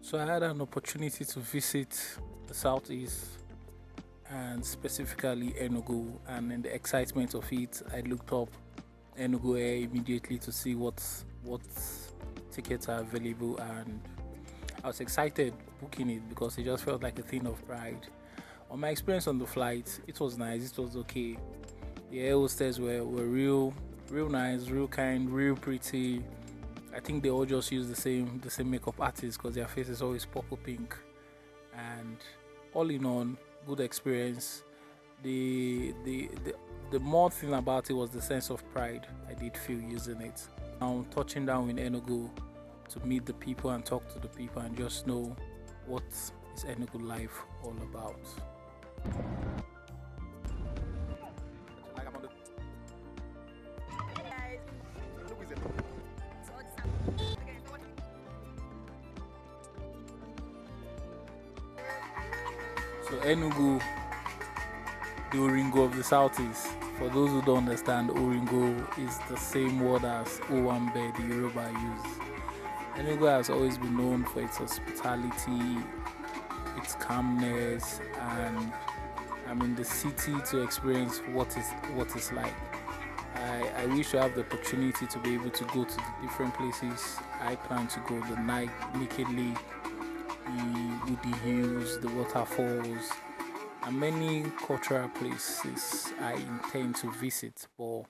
So I had an opportunity to visit the southeast and specifically Enugu, and in the excitement of it, I looked up Enugu Air immediately to see what tickets are available, and I was excited booking it because it just felt like a thing of pride. On my experience on the flight, it was nice, it was okay. The air hostess were real nice, real kind, real pretty. I think they all just use the same makeup artist because their face is always purple pink. And all in all, good experience. The more thing about it was the sense of pride I did feel using it. Now touching down in Enugu to meet the people and talk to the people and just know what is Enugu life all about. So Enugu, the Oringo of the Southeast. For those who don't understand, Oringo is the same word as Owambe, the Yoruba use. Enugu has always been known for its hospitality, its calmness, and I'm in the city to experience what is like. I wish to have the opportunity to be able to go to the different places I plan to go, the night nakedly, the woody hills, the waterfalls, and many cultural places I intend to visit. But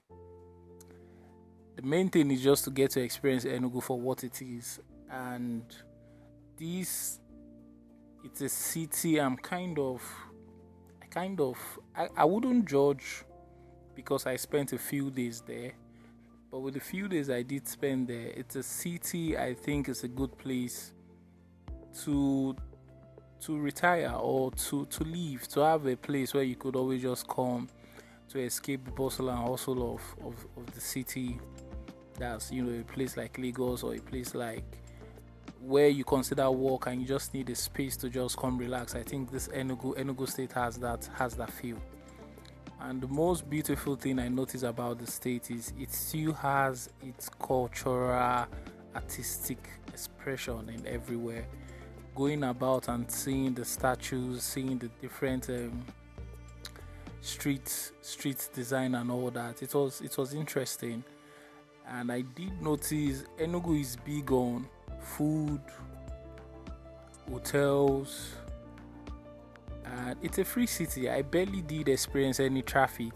the main thing is just to get to experience Enugu for what it is. And it's a city I wouldn't judge because I spent a few days there. But with the few days I did spend there, it's a city I think is a good place to retire or to live, to have a place where you could always just come to escape the bustle and hustle of the city. That's, a place like Lagos or a place like where you consider work and you just need a space to just come relax. I think this Enugu state has that feel. And the most beautiful thing I notice about the state is it still has its cultural, artistic expression in everywhere. Going about and seeing the statues, seeing the different street design and all that, it was interesting. And I did notice Enugu is big on food, hotels, and it's a free city. I barely did experience any traffic.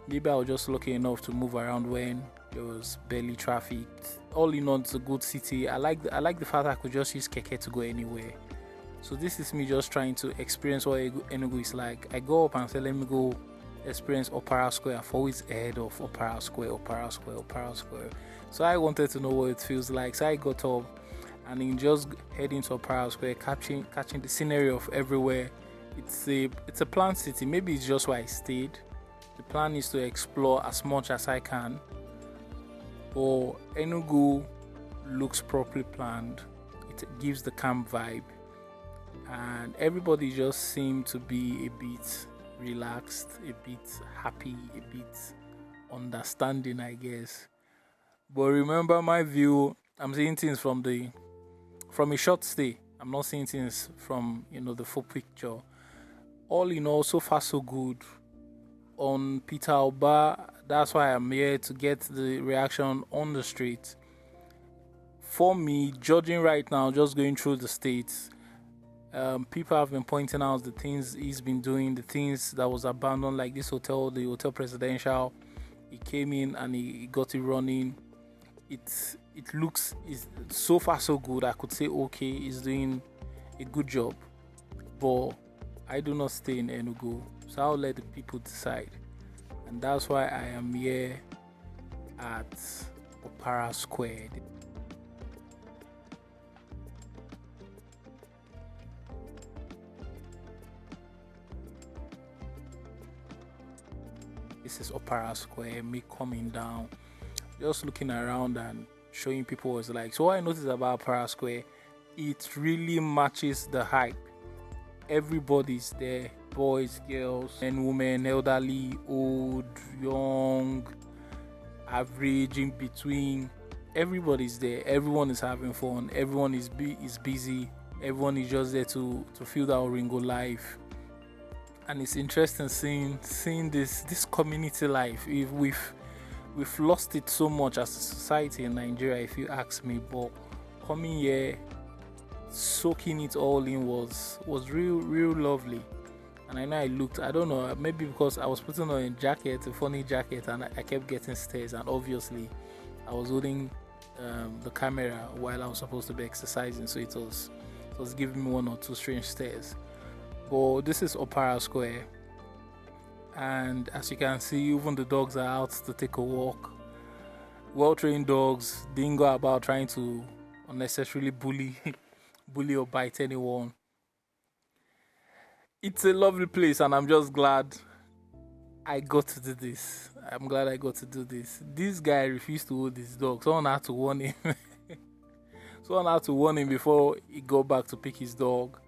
Maybe I was just lucky enough to move around when there was barely traffic. All in all, it's a good city. I like the fact that I could just use keke to go anywhere. So this is me just trying to experience what Enugu is like. I go up and say, let me go experience Opera Square. I've always heard of Opera Square. So I wanted to know what it feels like. So I got up and in just heading to Opera Square, catching the scenery of everywhere. It's a planned city. Maybe it's just where I stayed. The plan is to explore as much as I can. But Enugu looks properly planned. It gives the camp vibe. And everybody just seemed to be a bit relaxed, a bit happy, a bit understanding, I guess. But remember my view, I'm seeing things from a short stay. I'm not seeing things from, the full picture. All in all, so far so good. On Peter Oba, that's why I'm here to get the reaction on the street. For me, judging right now, just going through the states, people have been pointing out the things he's been doing, the things that was abandoned, like this hotel, the Hotel Presidential. He came in and he got it running. It looks is so far so good. I could say okay, he's doing a good job, but I do not stay in Enugu, so I'll let the people decide. And that's why I am here at Opera Square. This is Opera Square, me coming down, just looking around and showing people what's like. So what I noticed about Opera Square, it really matches the hype. Everybody's there, boys, girls, men, women, elderly, old, young, average, in between. Everybody's there. Everyone is having fun. Everyone is busy. Everyone is just there to feel that Oringo life, and it's interesting seeing this community life. If we've lost it so much as a society in Nigeria, if you ask me, but coming here, soaking it all in was real lovely. And I know I don't know, maybe because I was putting on a jacket, a funny jacket, and I kept getting stares, and obviously I was holding the camera while I was supposed to be exercising, so it was giving me one or two strange stares. But this is Opera Square, and as you can see, even the dogs are out to take a walk. Well-trained dogs didn't go about trying to unnecessarily bully or bite anyone. It's a lovely place, and I'm just glad I got to do this. I'm glad I got to do this. This guy refused to hold his dog. Someone had to warn him. Someone had to warn him before he got back to pick his dog.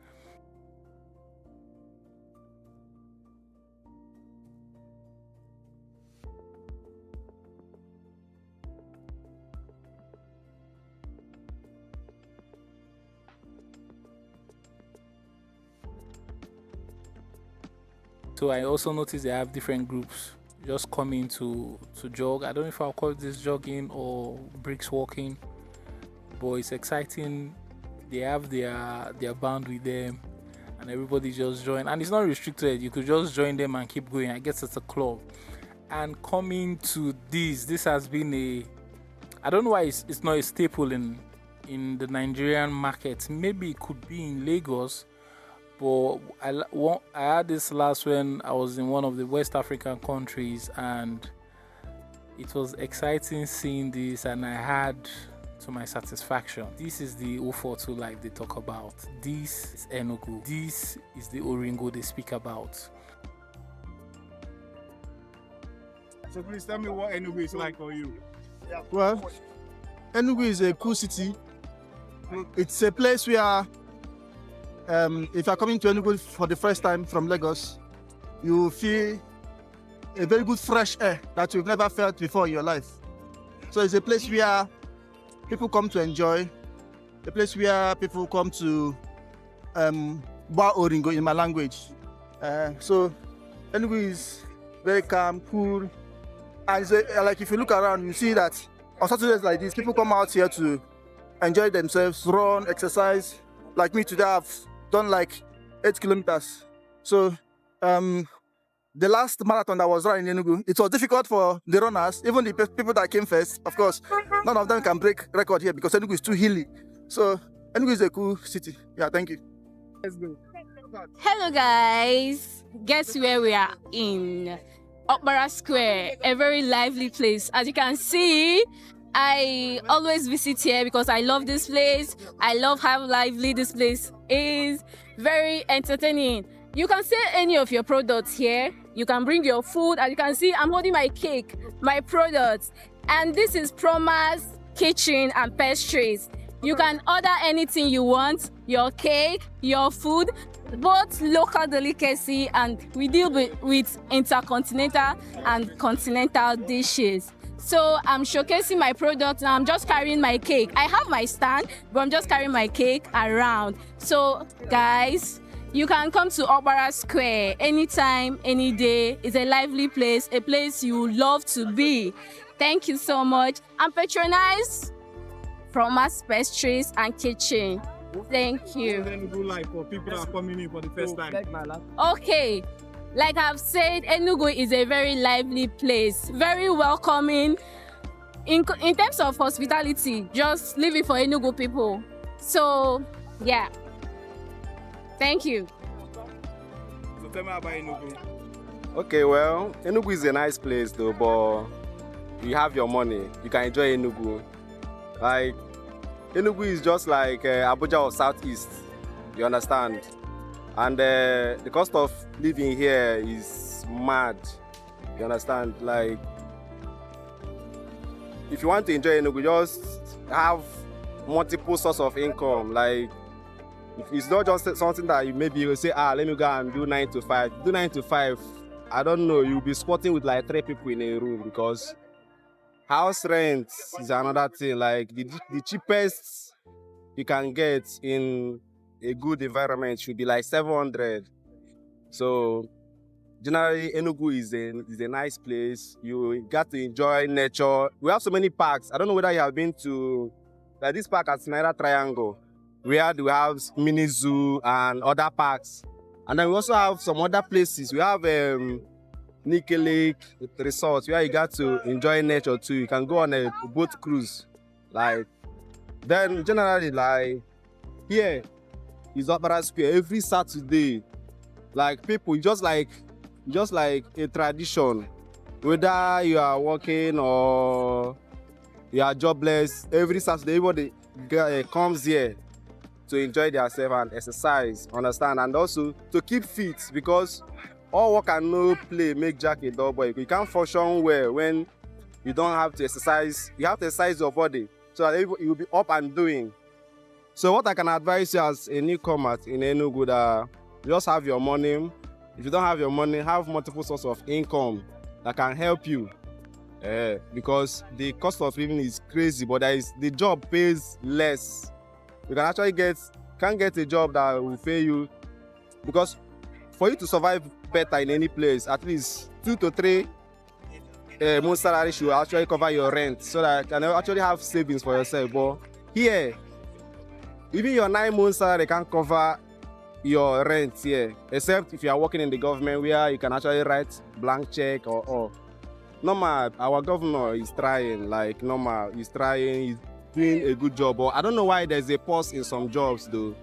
So I also noticed they have different groups just coming to jog. I don't know if I'll call this jogging or bricks walking, but it's exciting. They have their band with them, and everybody just join. And it's not restricted. You could just join them and keep going. I guess it's a club. And coming to this has been I don't know why it's not a staple in the Nigerian market. Maybe it could be in Lagos, but I had this last when I was in one of the West African countries, and it was exciting seeing this, and I had to my satisfaction. This is the 042 life they talk about. This is Enugu. This is the Oringo they speak about. So please tell me what Enugu is like for you. Well, Enugu is a cool city. It's a place where if you're coming to Enugu for the first time from Lagos, you feel a very good fresh air that you've never felt before in your life. So it's a place where people come to enjoy, a place where people come to Mbah Oringo in my language. So Enugu is very calm, cool, and like if you look around, you see that on Saturdays like this, people come out here to enjoy themselves, run, exercise. Like me today, I've done like 8 kilometers. So the last marathon that was run in Enugu, it was difficult for the runners, even the people that came first. Of course, none of them can break record here because Enugu is too hilly. So Enugu is a cool city. Yeah, thank you. Let's go. Hello guys, guess where we are in? Opera Square, a very lively place. As you can see, I always visit here because I love this place. I love how lively this place is. Very entertaining. You can sell any of your products here. You can bring your food. As you can see, I'm holding my cake, my products. And this is Proma's Kitchen and Pastries. You can order anything you want, your cake, your food, both local delicacy, and we deal with intercontinental and continental dishes. So I'm showcasing my products and I'm just carrying my cake. I have my stand, but I'm just carrying my cake around. So guys, you can come to Opera Square anytime, any day. It's a lively place, a place you love to be. Thank you so much. And patronize Proma's Pastries and Kitchen. Thank you. Enugu life for people that are coming in for the first time. Okay, like I've said, Enugu is a very lively place, very welcoming. In terms of hospitality, just leave it for Enugu people. So, yeah. Thank you. So tell me about Enugu. Okay, well, Enugu is a nice place though, but you have your money, you can enjoy Enugu. Like, Enugu is just like Abuja or Southeast, you understand? And the cost of living here is mad, you understand? Like, if you want to enjoy Enugu, just have multiple sources of income. Like, if it's not just something that you maybe you say, let me go and do 9 to 5. Do 9 to 5, I don't know, you'll be squatting with like 3 people in a room because house rent is another thing. Like the cheapest you can get in a good environment should be like 700. So generally, Enugu is a nice place. You got to enjoy nature. We have so many parks. I don't know whether you have been to this park at Sinaira Triangle, where we have mini zoo and other parks. And then we also have some other places. We have Nike Lake Resort, where you got to enjoy nature too. You can go on a boat cruise. Like, then generally, like, here is Opera Square every Saturday. Like, people, just like a tradition. Whether you are working or you are jobless, every Saturday, everybody comes here to enjoy themselves and exercise, understand? And also to keep fit, because all work and no play make Jack a dull boy. You can't function well when you don't have to exercise. You have to exercise your body so that you will be up and doing. So what I can advise you as a newcomer in Enugu, that just have your money. If you don't have your money, have multiple sources of income that can help you. Because the cost of living is crazy, but the job pays less. You can actually can't get a job that will pay you, because for you to survive better in any place, at least 2 to 3 months salary should actually cover your rent, so that you can actually have savings for yourself. But here, even your 9 months salary can't cover your rent here, except if you are working in the government, where you can actually write blank check or normal. Our governor is trying, like normal, he's trying, he's doing a good job. But I don't know why there's a pause in some jobs though.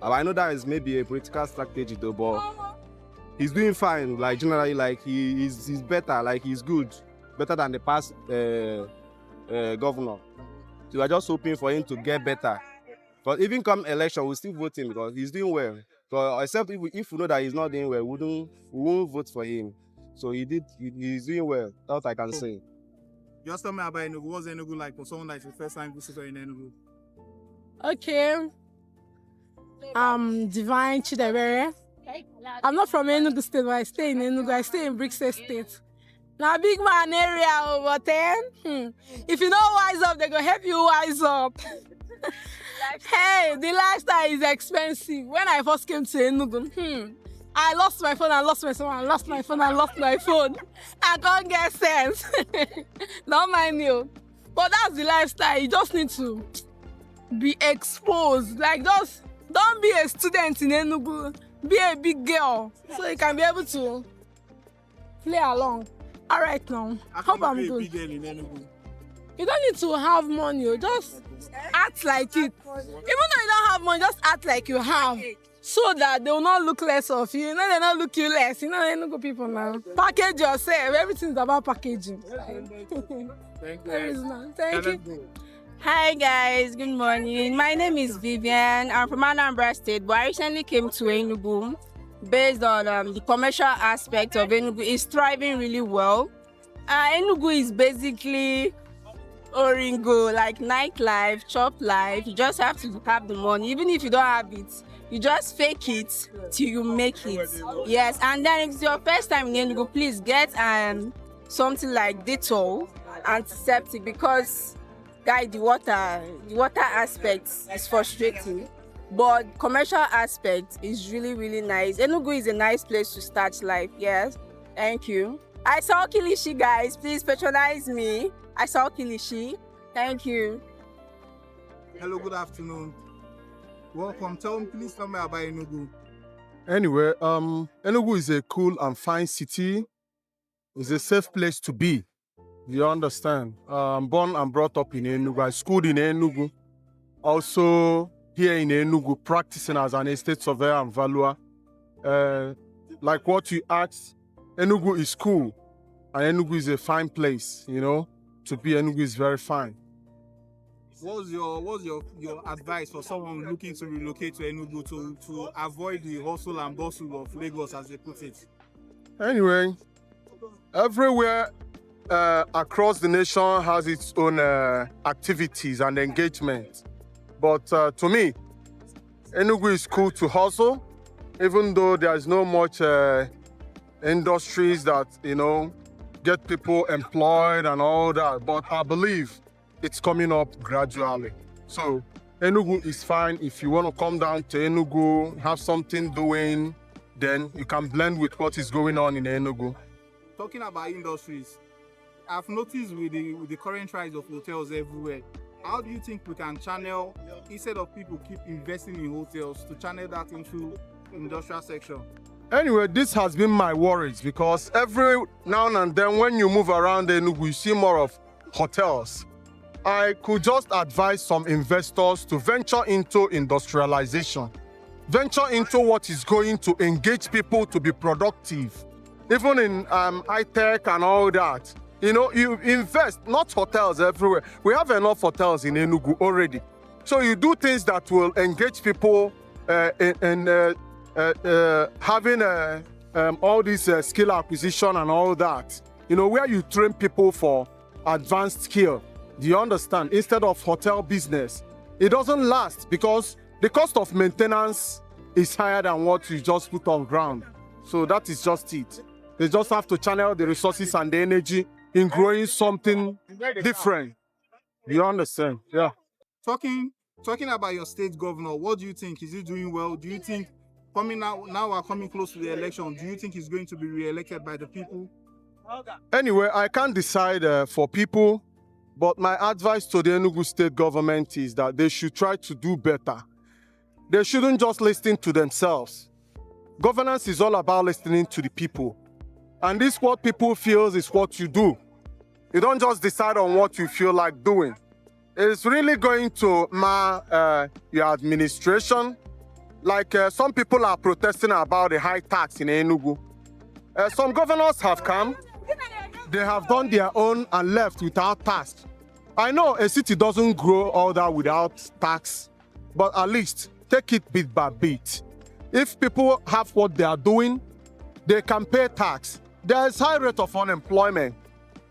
I know that is maybe a political strategy though, but he's doing fine. Like generally, like he's better, like he's good, better than the past governor. So we're just hoping for him to get better. But even come election, we'll still vote him because he's doing well. So except if we know that he's not doing well, we won't vote for him. So he's doing well. That's what I can say. Just tell me about Enugu. What's Enugu like for someone that's the first time visitor in Enugu? Okay. I'm Divine Chidebere. I'm not from Enugu State, but I stay in Enugu. I stay in Brixton State. Now, big man area over 10. If you know wise up, they go help you wise up. Hey, the lifestyle is expensive. When I first came to Enugu, I lost my phone, I lost my phone, I lost my phone, I lost my phone. I can't get sense. Don't mind you. But that's the lifestyle. You just need to be exposed. Like, just don't be a student in Enugu. Be a big girl, so you can be able to play along. All right now, hope I'm good. Big girl in Enugu? You don't need to have money. You just act like it. Even though you don't have money, just act like you have, so that they will not look less of you. You know, they not look you less. You know, Enugu people now. Package yourself. Everything's about packaging. Thank There is you. none. Thank you. Hi guys, good morning. My name is Vivian. I'm from Anambra State, but I recently came to Enugu based on the commercial aspect of Enugu. It's thriving really well. Enugu is basically Oringo, like nightlife, chop life. You just have to have the money. Even if you don't have it, you just fake it till you make it. Yes, and then if it's your first time in Enugu, please get something like Dettol, antiseptic, because guys, the water aspect is frustrating, but commercial aspect is really, really nice. Enugu is a nice place to start life. Yes, thank you. I saw Kilishi, guys. Please patronize me. I saw Kilishi. Thank you. Hello, good afternoon. Welcome. Please tell me about Enugu. Anyway, Enugu is a cool and fine city. It's a safe place to be. You understand? I'm born and brought up in Enugu. I schooled in Enugu. Also here in Enugu, practicing as an estate surveyor and valuer. Like what you asked, Enugu is cool. And Enugu is a fine place, you know. To be Enugu is very fine. What's your advice for someone looking to relocate to Enugu to avoid the hustle and bustle of Lagos, as they put it? Anyway, everywhere across the nation has its own activities and engagement. But to me, Enugu is cool to hustle, even though there is no much industries that, you know, get people employed and all that. But I believe it's coming up gradually. So Enugu is fine. If you want to come down to Enugu, have something doing, then you can blend with what is going on in Enugu. Talking about industries, I've noticed with the current rise of hotels everywhere, how do you think we can channel, instead of people keep investing in hotels, to channel that into industrial section? Anyway, this has been my worries, because every now and then when you move around Enugu, you see more of hotels. I could just advise some investors to venture into industrialization, venture into what is going to engage people to be productive, even in high-tech and all that. You know, you invest, not hotels everywhere. We have enough hotels in Enugu already. So you do things that will engage people in having all this skill acquisition and all that. You know, where you train people for advanced skill. Do you understand? Instead of hotel business. It doesn't last because the cost of maintenance is higher than what you just put on ground. So that is just it. They just have to channel the resources and the energy in growing something different. Do you understand? Yeah. Talking about your state governor, what do you think? Is he doing well? Do you think now we're coming close to the election, do you think he's going to be re-elected by the people? Anyway, I can't decide for people, but my advice to the Enugu state government is that they should try to do better. They shouldn't just listen to themselves. Governance is all about listening to the people. And this what people feel is what you do. You don't just decide on what you feel like doing. It's really going to mar your administration. Like some people are protesting about the high tax in Enugu. Some governors have come. They have done their own and left without tax. I know a city doesn't grow all that without tax, but at least take it bit by bit. If people have what they are doing, they can pay tax. There is high rate of unemployment,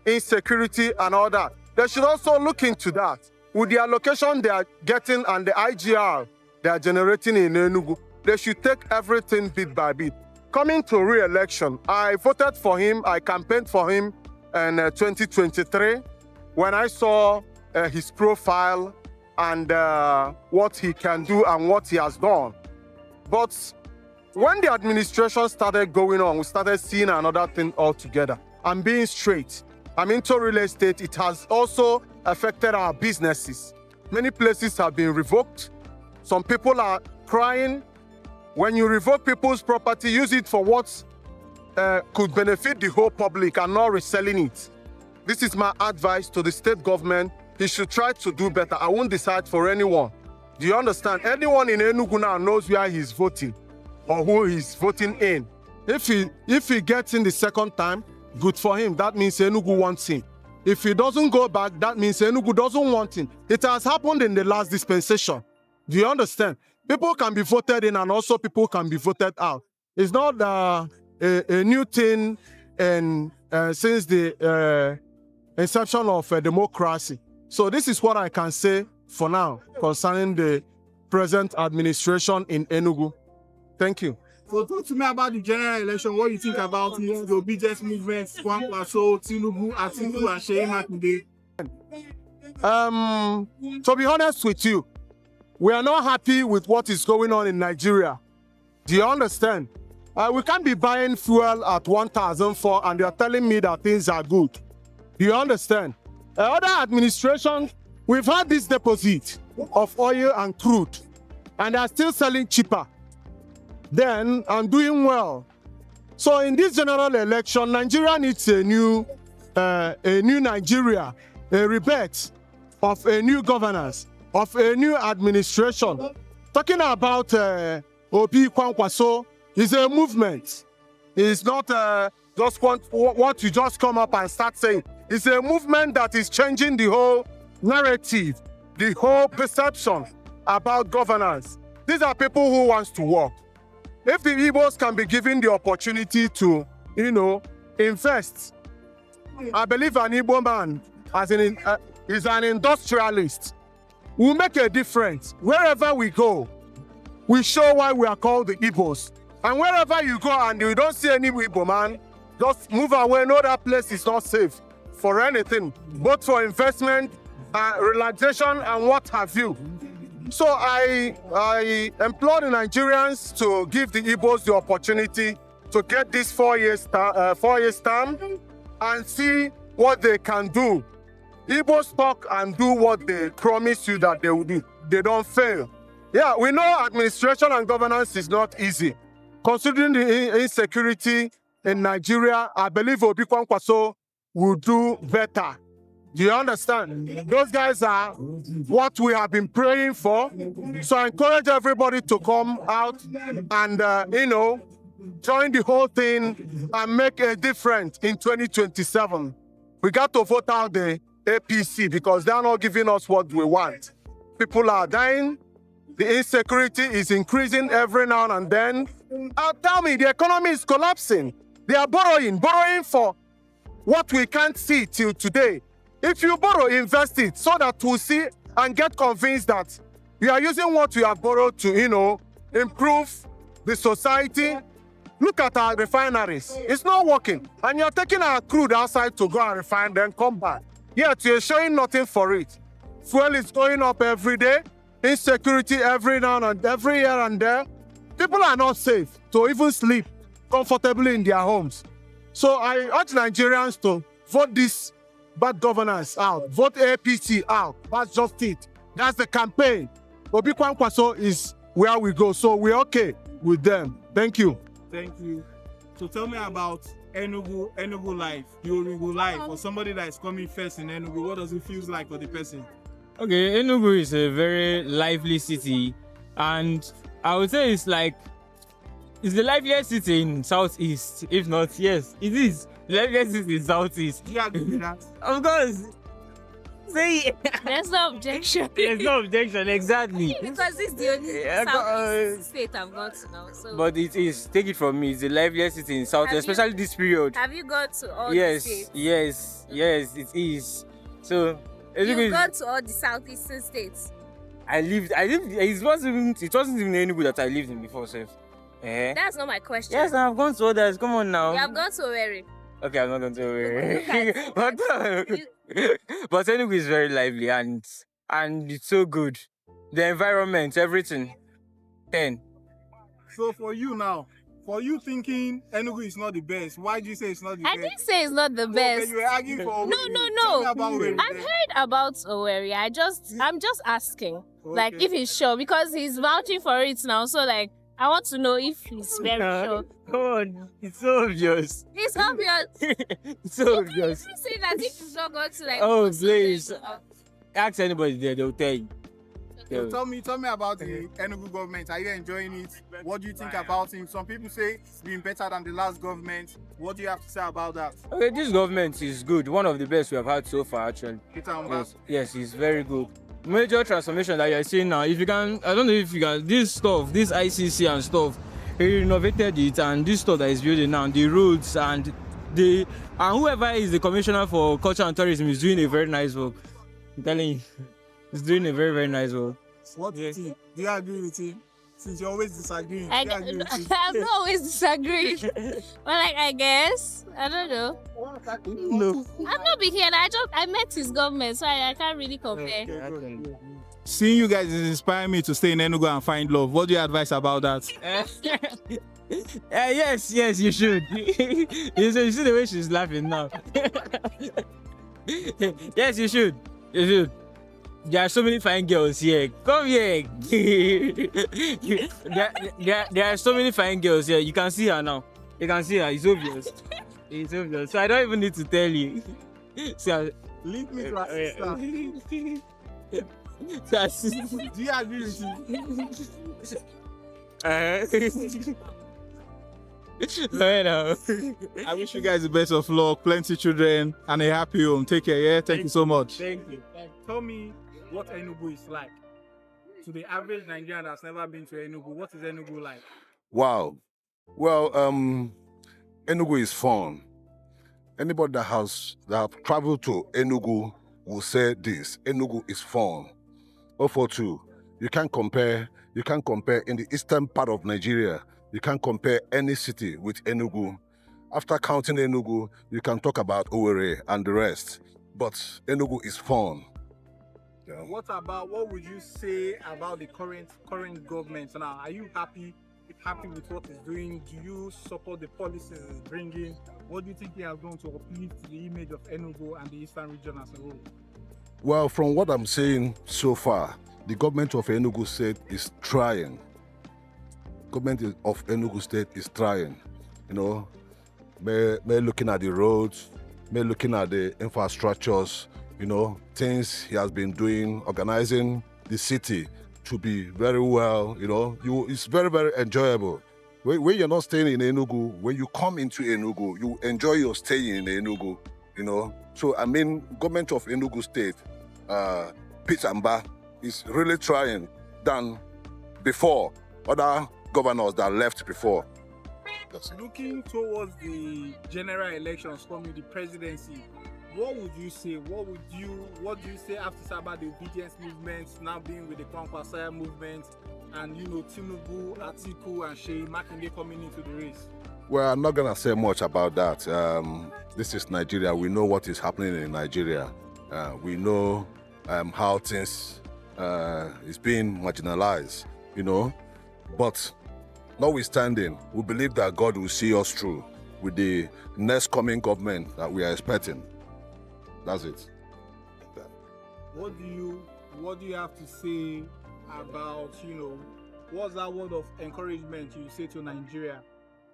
insecurity and all that. They should also look into that. With the allocation they are getting and the IGR they are generating in Enugu, they should take everything bit by bit. Coming to re-election, I voted for him, I campaigned for him in 2023 when I saw his profile and what he can do and what he has done. But when the administration started going on, we started seeing another thing altogether. I'm being straight. I'm into real estate. It has also affected our businesses. Many places have been revoked. Some people are crying. When you revoke people's property, use it for what could benefit the whole public and not reselling it. This is my advice to the state government. He should try to do better. I won't decide for anyone. Do you understand? Anyone in Enugu now knows where he's voting or who he's voting in. If he gets in the second time, good for him. That means Enugu wants him. If he doesn't go back, that means Enugu doesn't want him. It has happened in the last dispensation. Do you understand? People can be voted in and also people can be voted out. It's not a new thing since the inception of democracy. So this is what I can say for now concerning the present administration in Enugu. Thank you. So talk to me about the general election. What do you think about the obedience movement, Kwankwaso, Tinubu, Atiku, and Sheyi Makinde? To be honest with you, we are not happy with what is going on in Nigeria. Do you understand? We can't be buying fuel at 1,004 and you're telling me that things are good. Do you understand? Other administrations, we've had this deposit of oil and crude and they're still selling cheaper. Then I'm doing well. So in this general election, Nigeria needs a new Nigeria, a rebirth of a new governance, of a new administration. Talking about Obi Kwankwaso is a movement. It's not just what you just come up and start saying. It's a movement that is changing the whole narrative, the whole perception about governance. These are people who want to work. If the Igbos can be given the opportunity to, invest, I believe an Igbo man is an industrialist. We'll make a difference. Wherever we go, we show why we are called the Igbos. And wherever you go and you don't see any Igbo man, just move away. No, that place is not safe for anything, both for investment, relaxation, and what have you. So I implore the Nigerians to give the Igbos the opportunity to get this 4 years term and see what they can do. Igbos talk and do what they promise you that they will do. They don't fail. Yeah, we know administration and governance is not easy. Considering the insecurity in Nigeria, I believe Obi Kwankwaso will do better. Do you understand? Those guys are what we have been praying for. So I encourage everybody to come out and, join the whole thing and make a difference in 2027. We got to vote out the APC because they are not giving us what we want. People are dying. The insecurity is increasing every now and then. Tell me, the economy is collapsing. They are borrowing for what we can't see till today. If you borrow, invest it so that we'll see and get convinced that we are using what we have borrowed to, improve the society. Look at our refineries. It's not working. And you're taking our crude outside to go and refine, then come back. Yet you're showing nothing for it. Fuel is going up every day. Insecurity every now and every year and there. People are not safe to even sleep comfortably in their homes. So I urge Nigerians to vote this bad governance out. Vote APC out. That's just it. That's the campaign. Obi Kwankwaso is where we go. So we're okay with them. Thank you. Thank you. So tell me about Enugu life, your Enugu life, or somebody that is coming first in Enugu. What does it feel like for the person? Okay, Enugu is a very lively city, and I would say it's the liveliest city in Southeast. If not, yes, it is. The liveliest city in Southeast. You agree with that? Of course. See, There's no objection. there's no objection, exactly. Because this is the only Southeast state I've gone to now. So But it is, take it from me, it's the liveliest city in South, especially this period. have you gone to all Yes, the states? yes, it is. So, You've Enugu gone is, to all the southeastern states. it wasn't even Enugu that I lived in before, sir. Eh? That's not my question. Yes, I've gone to others, come on now. You have gone to Owerri. Okay, I'm not going to worry. Look at- But Enugu is very lively and it's so good. The environment, everything. 10. So for you now, for you thinking Enugu is not the best, why do you say it's not the I best? didn't say it's not the Okay, best. you were arguing for Owerri. No. Tell me about Owerri I've then. heard about Owerri. I'm just asking, like, Okay. if he's sure, because he's vouching for it now. So, like, I want to know if he's very sure. Come on, it's so obvious. It's obvious. It's so obvious. You say that if he's not going to, like, Oh, please. Ask anybody there, they'll tell you. So tell me about the Enugu government. Are you enjoying it? What do you think about it? Some people say it's been better than the last government. What do you have to say about that? Okay, this government is good. One of the best we have had so far, actually. Peter Mbah. Yes, it's very good. Major transformation that you're seeing now, if you can, I don't know if you can, this ICC and stuff, he renovated it, and this stuff that is building now, the roads and whoever is the commissioner for culture and tourism is doing a very nice work. I'm telling you, he's doing a very, very nice work. What do you think? Do you agree with him? Since you're always disagreeing, I'm do you agree with him? not always disagreeing. But, like, I guess, I don't know. No. I've not been here. I met his government, so I can't really compare. Seeing you guys is inspiring me to stay in Enugu and find love. What do you advise about that? Yes, you should. You see the way she's laughing now. Yes, you should. There are so many fine girls here. Come here. there are so many fine girls here. You can see her now. You can see her. It's obvious. It's obvious. So I don't even need to tell you. So, Link me to our sister. Do you agree with him? I wish you guys the best of luck, plenty children, and a happy home. Take care, yeah? Thank you so much. Thank you. Tell me what Enugu is like. To the average Nigerian that's never been to Enugu, what is Enugu like? Wow. Well, Enugu is fun. Anybody that have traveled to Enugu will say this. Enugu is fun. 042. You can't compare in the eastern part of Nigeria. You can't compare any city with Enugu. After counting Enugu, you can talk about Owerri and the rest. But Enugu is fun. Yeah. What would you say about the current government now? Are you happy with what it's doing? Do you support the policies it's bringing? What do you think he has done to uplift the image of Enugu and the eastern region as a whole? Well, from what I'm saying so far, the government of Enugu State is trying. Government of Enugu State is trying. You know, may looking at the roads, may looking at the infrastructures, you know, things he has been doing, organizing the city to be very well, you know, it's very, very enjoyable. When you're not staying in Enugu, when you come into Enugu, you enjoy your stay in Enugu, you know. So, I mean, government of Enugu State, Peter Mbah, is really trying than before other governors that left before. Looking towards the general elections coming, the presidency, what would you say? What do you say after about the obedience movement now being with the Kwankwasaya movement, and you know Tinubu, Atiku, and Sheyi Makinde coming into the race? Well, I'm not gonna say much about that. This is Nigeria. We know what is happening in Nigeria. We know how things is being marginalized, you know. But notwithstanding, we believe that God will see us through with the next coming government that we are expecting. That's it. What do you have to say about, you know, what's that word of encouragement you say to Nigeria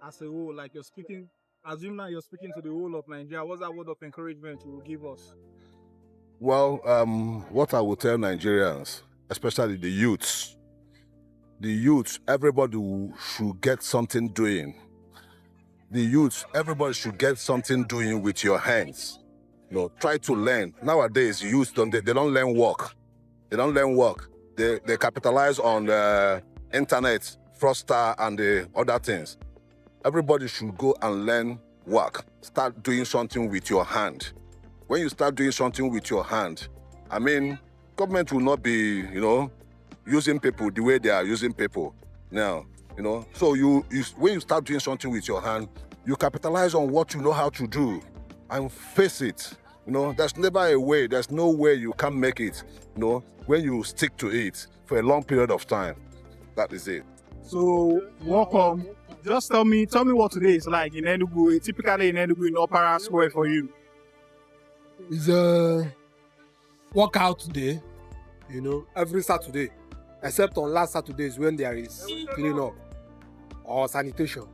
as a whole? Like you're speaking, assume now you're speaking to the whole of Nigeria. What's that word of encouragement you will give us? Well, what I will tell Nigerians, especially the youths, everybody should get something doing. The youths, everybody should get something doing with your hands. You know, try to learn. Nowadays, youths don't learn work. They don't learn work. They capitalize on the internet, fraudster, and the other things. Everybody should go and learn work. Start doing something with your hand. When you start doing something with your hand, I mean, government will not be, you know, using people the way they are using people now, you know. So when you start doing something with your hand, you capitalize on what you know how to do and face it. You know, there's never a way, there's no way you can make it, you know, when you stick to it for a long period of time. That is it. So, welcome. Just tell me what today is like in Enugu, typically in Enugu in Opera Square for you. It's a workout day, you know, every Saturday, except on last Saturdays when there is clean up or sanitation.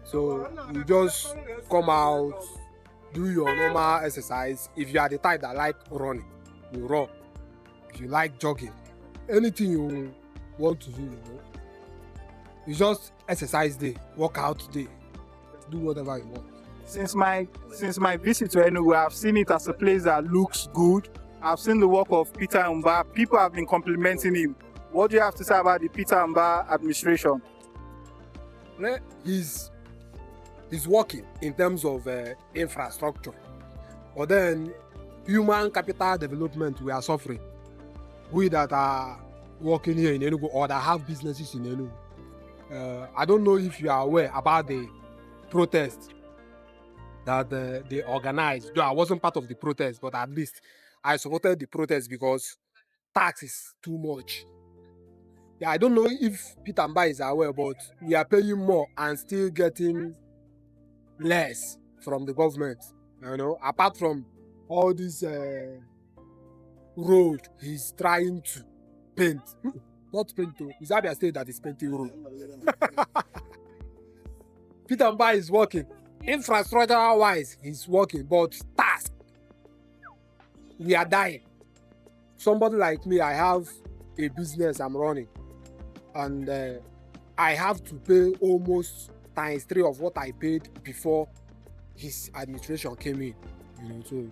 So you just come out, do your normal exercise. If you are the type that like running, you run. If you like jogging, anything you want to do, you know, it's just exercise day, workout day, do whatever you want. Since my visit to Enugu, I've seen it as a place that looks good. I've seen the work of Peter Mbah. People have been complimenting him. What do you have to say about the Peter Mbah administration? He's working in terms of infrastructure. But then human capital development, we are suffering. We that are working here in Enugu or that have businesses in Enugu. I don't know if you are aware about the protest that they organized. Though I wasn't part of the protest, but at least I supported the protest because tax is too much. Yeah, I don't know if Peter Mbah is aware, but we are paying more and still getting less from the government. You know, apart from all this road he's trying to paint. Not paint, it's Abia State that is painting road. Peter Mbah is working. Infrastructure wise, he's working, but task, we are dying. Somebody like me, I have a business I'm running, and I have to pay almost ×3 of what I paid before his administration came in. You know, so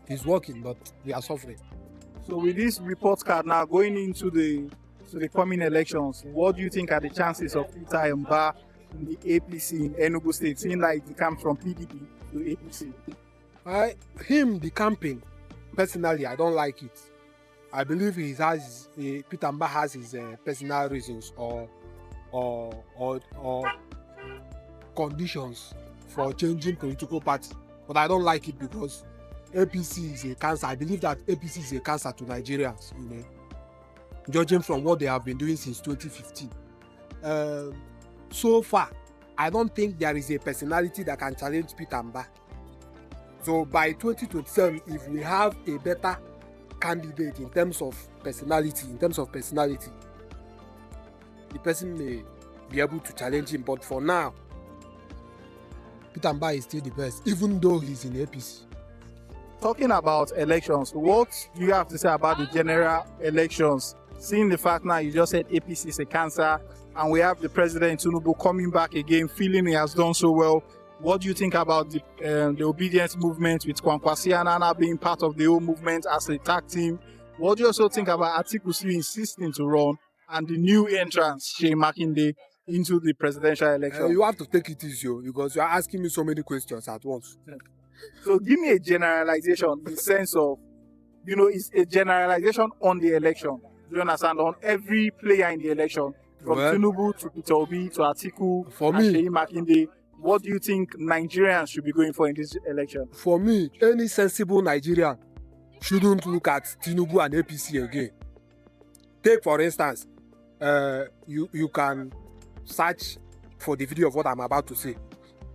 he's working, but we are suffering. So with this report card now going into the coming elections, what do you think are the chances of Peter Mbah in the APC in Enugu State, seeing like he comes from PDP to APC? The campaign, personally, I don't like it. I believe Peter Mbah has his personal reasons or conditions for changing political party. But I don't like it because APC is a cancer. I believe that APC is a cancer to Nigerians, judging from what they have been doing since 2015. So far, I don't think there is a personality that can challenge Peter Mbah. So by 2027, if we have a better candidate in terms of personality, the person may be able to challenge him. But for now, Peter Mbah is still the best, even though he's in APC. Talking about elections, what do you have to say about the general elections? Seeing the fact now you just said APC is a cancer, and we have the president Enugu coming back again, feeling he has done so well. What do you think about the obedience movement with Kwankwasi Anana being part of the whole movement as a tag team? What do you also think about Atiku still insisting to run and the new entrance, Shea Makinde, into the presidential election? You have to take it easy because you are asking me so many questions at once. So give me a generalization in the sense of, it's a generalization on the election. Do you understand? On every player in the election, from Tinubu to Peter Obi to Atiku and Shea Makinde. What do you think Nigerians should be going for in this election? For me, any sensible Nigerian shouldn't look at Tinubu and APC again. Take, for instance, you can search for the video of what I'm about to say.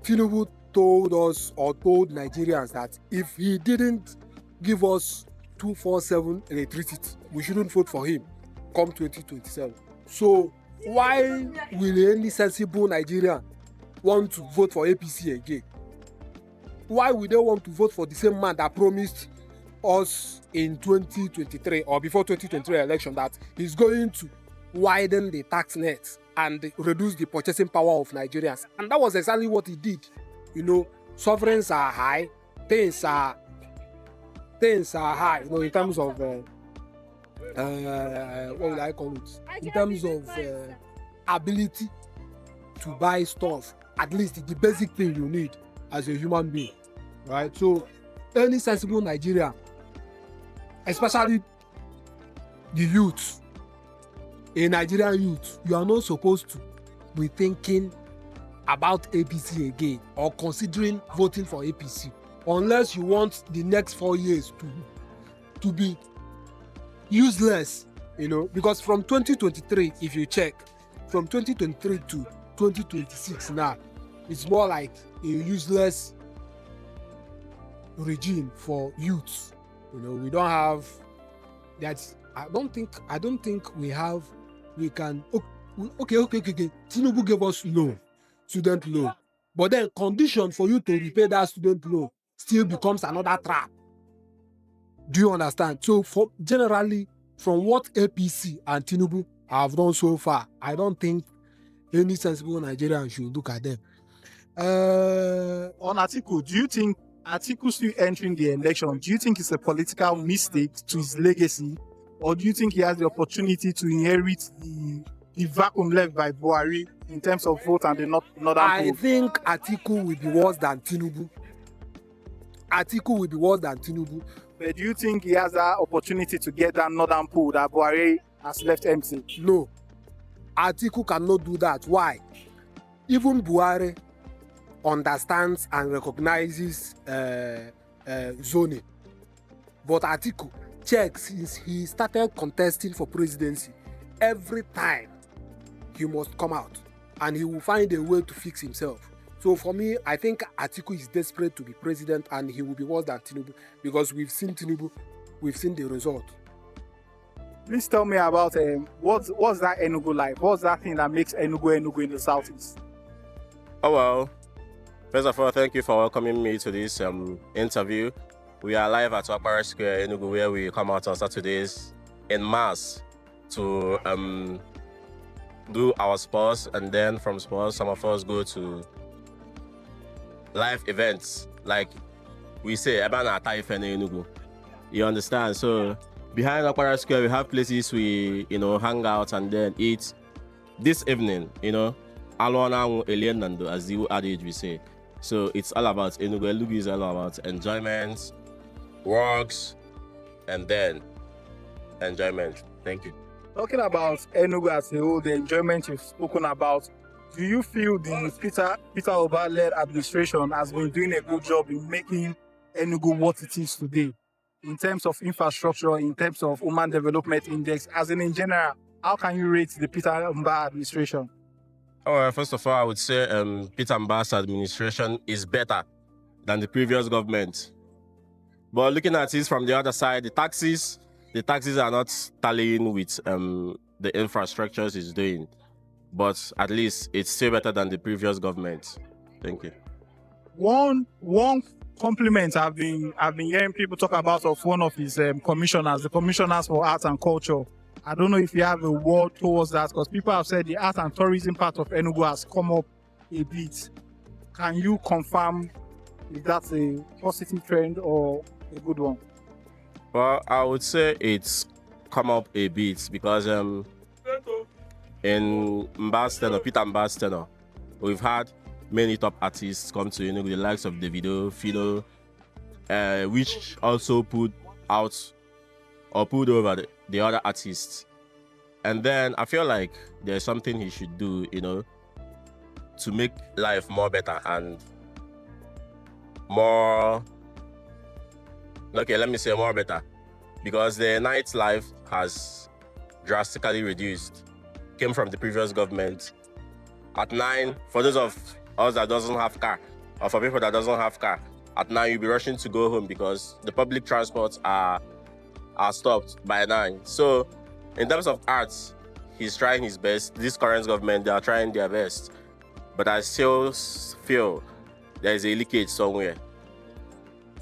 Tinubu told us or told Nigerians that if he didn't give us 247 electricity, we shouldn't vote for him come 2027. So why will any sensible Nigerian want to vote for APC again? Why would they want to vote for the same man that promised us in 2023 or before 2023 election that he's going to widen the tax net and reduce the purchasing power of Nigerians? And that was exactly what he did. Sovereigns are high, things are high, in terms of what would I call it? In terms of ability to buy stuff, at least the basic thing you need as a human being, right? So any sensible Nigerian, especially the youth, a Nigerian youth, you are not supposed to be thinking about APC again or considering voting for APC unless you want the next 4 years to be useless, because from 2023, if you check, from 2023 to 2026 now, it's more like a useless regime for youths. We don't have that. I don't think we can. Okay. Tinubu gave us student loan, but then condition for you to repay that student loan still becomes another trap. Do you understand? So generally, from what APC and Tinubu have done so far, I don't think any sensible Nigerian should look at them. On Atiku, do you think Atiku still entering the election, do you think it's a political mistake to his legacy, or do you think he has the opportunity to inherit the vacuum left by Buhari in terms of vote and the northern pool? I think Atiku will be worse than Tinubu. But do you think he has that opportunity to get that northern pool that Buhari has left empty? No. Atiku cannot do that. Why? Even Buhari understands and recognizes zoning. But Atiku checks since he started contesting for presidency. Every time he must come out and he will find a way to fix himself. So for me, I think Atiku is desperate to be president and he will be worse than Tinubu because we've seen Tinubu, we've seen the result. Please tell me about what's that Enugu like? What's that thing that makes Enugu in the southeast? Oh well, first of all, thank you for welcoming me to this interview. We are live at Opera Square, Enugu, where we come out on Saturdays in mass to do our sports, and then from sports, some of us go to live events, like we say, Ebana Taifene Enugu. You understand? So behind Opera Square, we have places we, hang out and then eat. This evening, Alwana Elienando, as the adage we say. So it's all about Enugu. Enugu is all about enjoyment, works, and then enjoyment. Thank you. Talking about Enugu as a whole, the enjoyment you've spoken about, do you feel the Peter Oba-led administration has been doing a good job in making Enugu what it is today in terms of infrastructure, in terms of human development index, as in general? How can you rate the Peter Mbah administration? First of all, I would say Peter Mbah's administration is better than the previous government. But looking at it from the other side, the taxes are not tallying with the infrastructures it's doing. But at least it's still better than the previous government. Thank you. One compliment I've been hearing people talk about of one of his commissioners, the commissioners for arts and culture. I don't know if you have a word towards that, because people have said the art and tourism part of Enugu has come up a bit. Can you confirm if that's a positive trend or a good one? Well, I would say it's come up a bit because in Peter Mbah's tenure, we've had many top artists come to Enugu, the likes of Davido, Fido, which also pulled over the other artists. And then I feel like there's something he should do, to make life more better and more, more better. Because the nightlife has drastically reduced. Came from the previous government. At 9, for those of us that doesn't have car, or for people that doesn't have car, at 9 you'll be rushing to go home because the public transports are stopped by 9. So in terms of arts, he's trying his best. This current government, they are trying their best. But I still feel there is a leakage somewhere.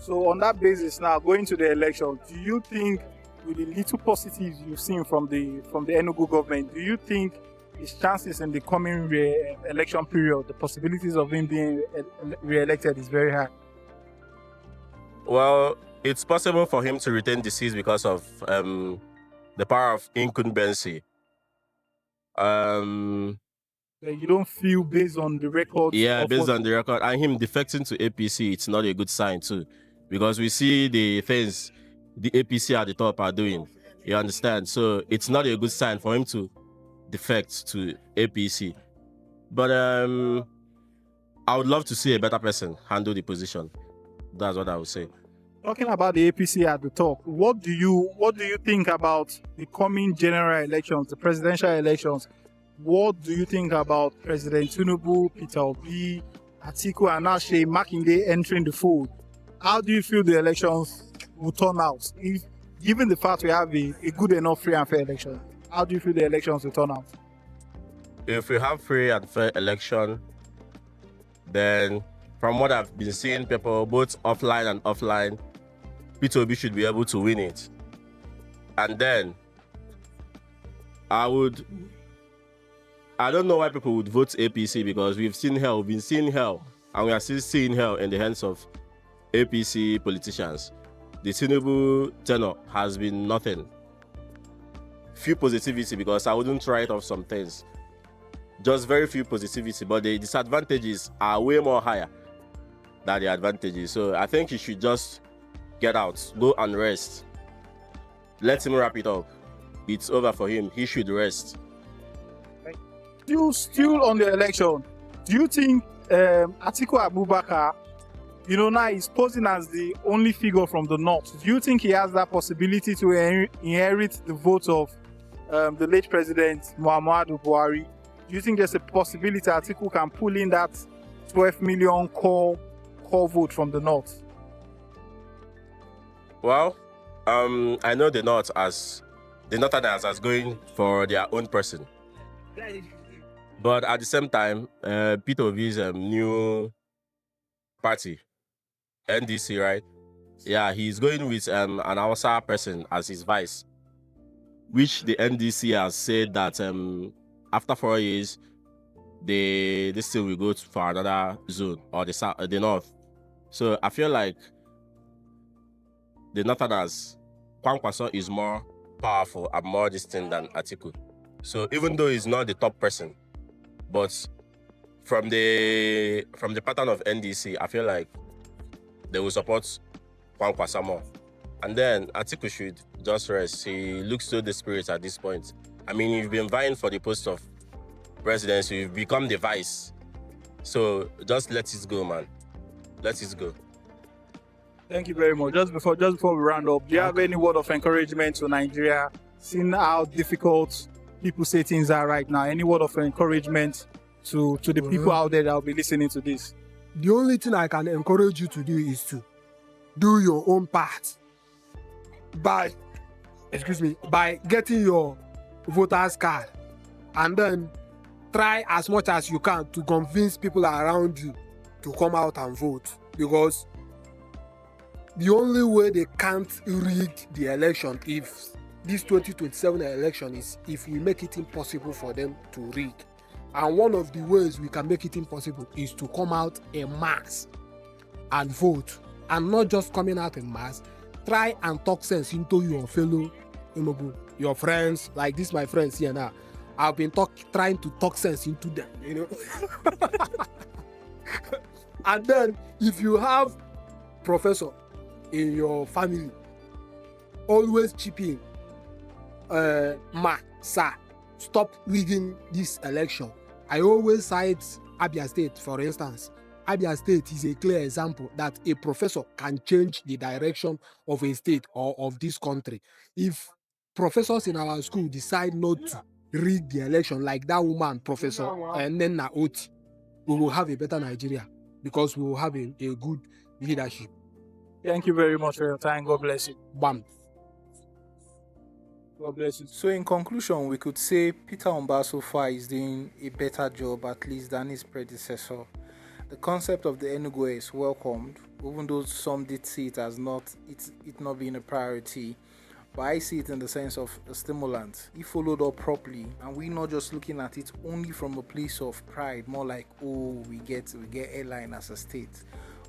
So on that basis now, going to the election, do you think with the little positives you've seen from the Enugu government, do you think his chances in the coming election period, the possibilities of him being re-elected is very high? Well, it's possible for him to retain the seat because of the power of incumbency. You don't feel based on the record? Yeah, based on the record. And him defecting to APC, it's not a good sign too. Because we see the things the APC at the top are doing. You understand? So it's not a good sign for him to defect to APC. But I would love to see a better person handle the position. That's what I would say. Talking about the APC at the top, what do you think about the coming general elections, the presidential elections? What do you think about President Enugu, Peter Obi, Atiku, and now Shey Makinde entering the fold? How do you feel the elections will turn out? Given the fact we have a good enough free and fair election, how do you feel the elections will turn out? If we have free and fair election, then from what I've been seeing, people both offline and offline, Peter Obi should be able to win it. And then I don't know why people would vote APC, because we've been seeing hell, and we are still seeing hell in the hands of APC politicians. The Tinubu tenure has been nothing. Few positivity, because I wouldn't write off some things. Just very few positivity, but the disadvantages are way more higher than the advantages. So I think he should just get out, go and rest. Let him wrap it up. It's over for him. He should rest. Still on the election, do you think Atiku Abubakar, now he's posing as the only figure from the north? Do you think he has that possibility to inherit the vote of the late President Muhammadu Buhari? Do you think there's a possibility Atiku can pull in that 12 million core vote from the north? Well, I know the Northerners as going for their own person. But at the same time, Peter Obi's new party, NDC, right? Yeah, he's going with an Hausa person as his vice, which the NDC has said that after 4 years, this still will go for another zone, or the north. So I feel like the Northerners, Kwankwaso is more powerful and more distant than Atiku. So even though he's not the top person, but from the pattern of NDC, I feel like they will support Kwankwaso more. And then Atiku should just rest. He looks so desperate at this point. I mean, you've been vying for the post of presidency, you've become the vice. So just let it go, man. Let it go. Thank you very much. Just before we round up, do you have any word of encouragement to Nigeria, seeing how difficult people say things are right now? Any word of encouragement to the people out there that will be listening to this? The only thing I can encourage you to do is to do your own part by getting your voter's card, and then try as much as you can to convince people around you to come out and vote, because the only way they can't rig the election, if this 2027 election, is if we make it impossible for them to rig. And one of the ways we can make it impossible is to come out en masse and vote. And not just coming out en masse, try and talk sense into your fellow Enugu, your friends, like this my friends here now. I've been trying to talk sense into them, you know. And then if you have professor in your family, always chip in. Sir, stop rigging this election. I always cite Abia State, for instance. Abia State is a clear example that a professor can change the direction of a state or of this country. If professors in our school decide not to rig the election, like that woman, Professor Nenna Oti, we will have a better Nigeria, because we will have a good leadership. Thank you very much for your time. God bless you. Bam. God bless you. So in conclusion, we could say Peter Mbah so far is doing a better job, at least, than his predecessor. The concept of the Enugu is welcomed, even though some did see it as not being a priority. But I see it in the sense of a stimulant. He followed up properly, and we're not just looking at it only from a place of pride, more like, oh, we get airline as a state,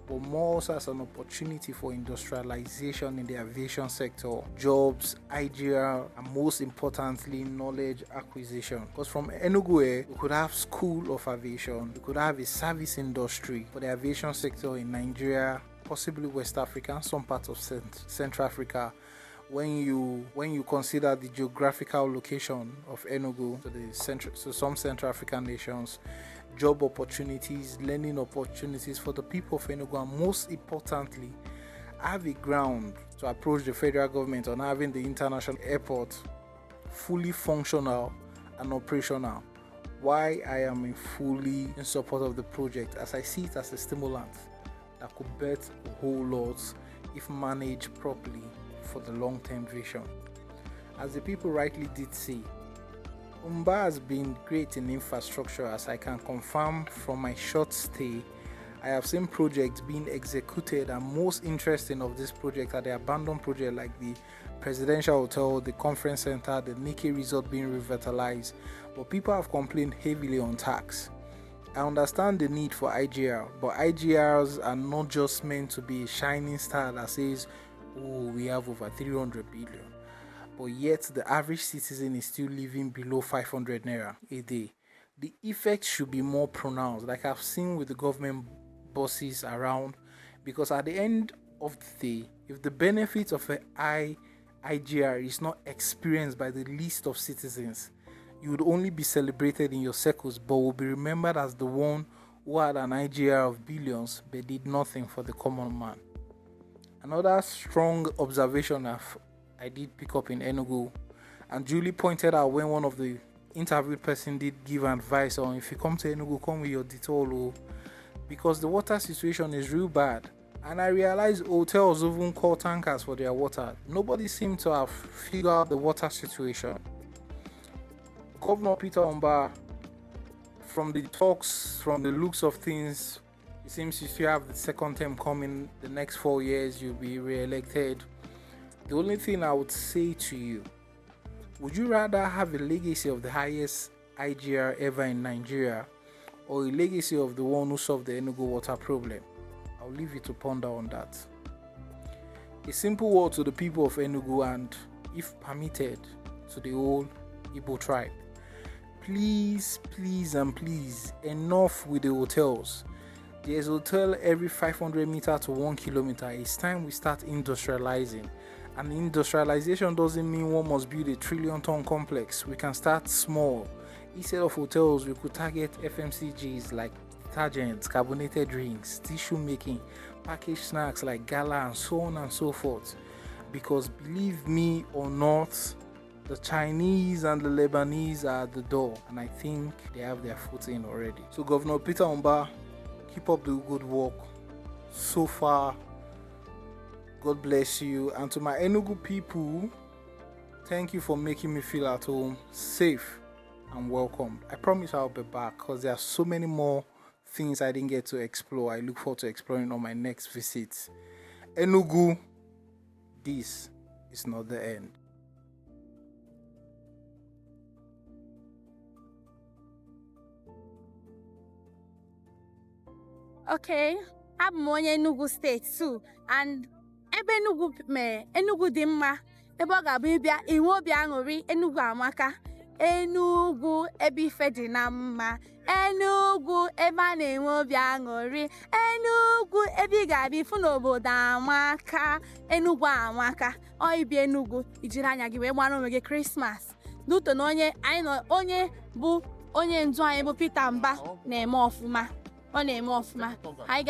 but more also as an opportunity for industrialization in the aviation sector, jobs, IGR, and most importantly, knowledge acquisition. Because from Enugu, we could have school of aviation, we could have a service industry for the aviation sector in Nigeria, possibly West Africa, and some parts of Central Africa. When you consider the geographical location of Enugu to some Central African nations, job opportunities, learning opportunities for the people of Enugu, and most importantly, have a ground to approach the federal government on having the international airport fully functional and operational. Why I am fully in support of the project, as I see it as a stimulant that could bet a whole lot if managed properly for the long-term vision. As the people rightly did say, Mbah has been great in infrastructure. As I can confirm from my short stay, I have seen projects being executed, and most interesting of this project are the abandoned projects like the Presidential Hotel, the Conference Center, the Nikkei Resort being revitalized, but people have complained heavily on tax. I understand the need for IGR, but IGRs are not just meant to be a shining star that says, oh, we have over 300 billion. But yet the average citizen is still living below 500 naira a day. The effect should be more pronounced, like I've seen with the government bosses around, because at the end of the day, if the benefit of a high IGR is not experienced by the least of citizens, you would only be celebrated in your circles, but will be remembered as the one who had an IGR of billions but did nothing for the common man. Another strong observation I did pick up in Enugu, and Julie pointed out when one of the interviewed person did give advice on, if you come to Enugu, come with your Ditolo, because the water situation is real bad. And I realized hotels even call tankers for their water. Nobody seemed to have figured out the water situation. Governor Peter Mbah, from the talks, from the looks of things, it seems if you have the second term coming, the next 4 years you'll be re-elected. The only thing I would say to you, would you rather have a legacy of the highest IGR ever in Nigeria, or a legacy of the one who solved the Enugu water problem? I'll leave you to ponder on that. A simple word to the people of Enugu, and if permitted, to the whole Igbo tribe. Please, please and please, enough with the hotels. There's a hotel every 500 meters to 1 kilometer. It's time we start industrializing. And industrialization doesn't mean one must build a 1 trillion-ton complex. We can start small. Instead of hotels, we could target FMCGs like detergents, carbonated drinks, tissue making, packaged snacks like gala, and so on and so forth. Because believe me or not, the Chinese and the Lebanese are at the door, and I think they have their foot in already. So Governor Peter Mbah, keep up the good work so far. God bless you. And to my Enugu people, thank you for making me feel at home, safe, and welcome. I promise I'll be back because there are so many more things I didn't get to explore. I look forward to exploring on my next visit. Enugu, this is not the end. Okay, abụ m onye Enugu State too, and ebe Enugu dị mma, ebe ọ ga-abụ ịbịa inwe obi aṅụrị. Enugu amaka, Enugu ebe ife dị na mma, Enugu ebe a na-enwe obi aṅụrị, Enugu ebe ị ga-abịa ifu n'obodo amaka, Enugu amaka. Ọ ibi Enugu ijiri anya gị wee gbara onwe gị Christmas. N'uto na onye bụ onye ndu anyị bụ Peter Mbah na-eme ọfụma. Ọ na-eme ọfụma. Anyị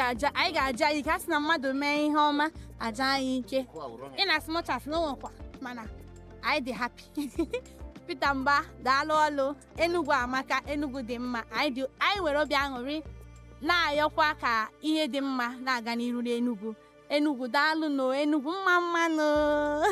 ga-aja ike, asị na mmadụ mee ihe ọma aja anyị ike. In as much as no nwekwa, mana anyị dị happy. Peter Mbah, daalụ ọlụ. Enugu amaka, Enugu dị mma. Anyị nwere obi aṅụrị na-ayọkwa ka ihe dị mma na-aga n'iru n'Enugu. Enugu daalụ no, Enugu mma mma no.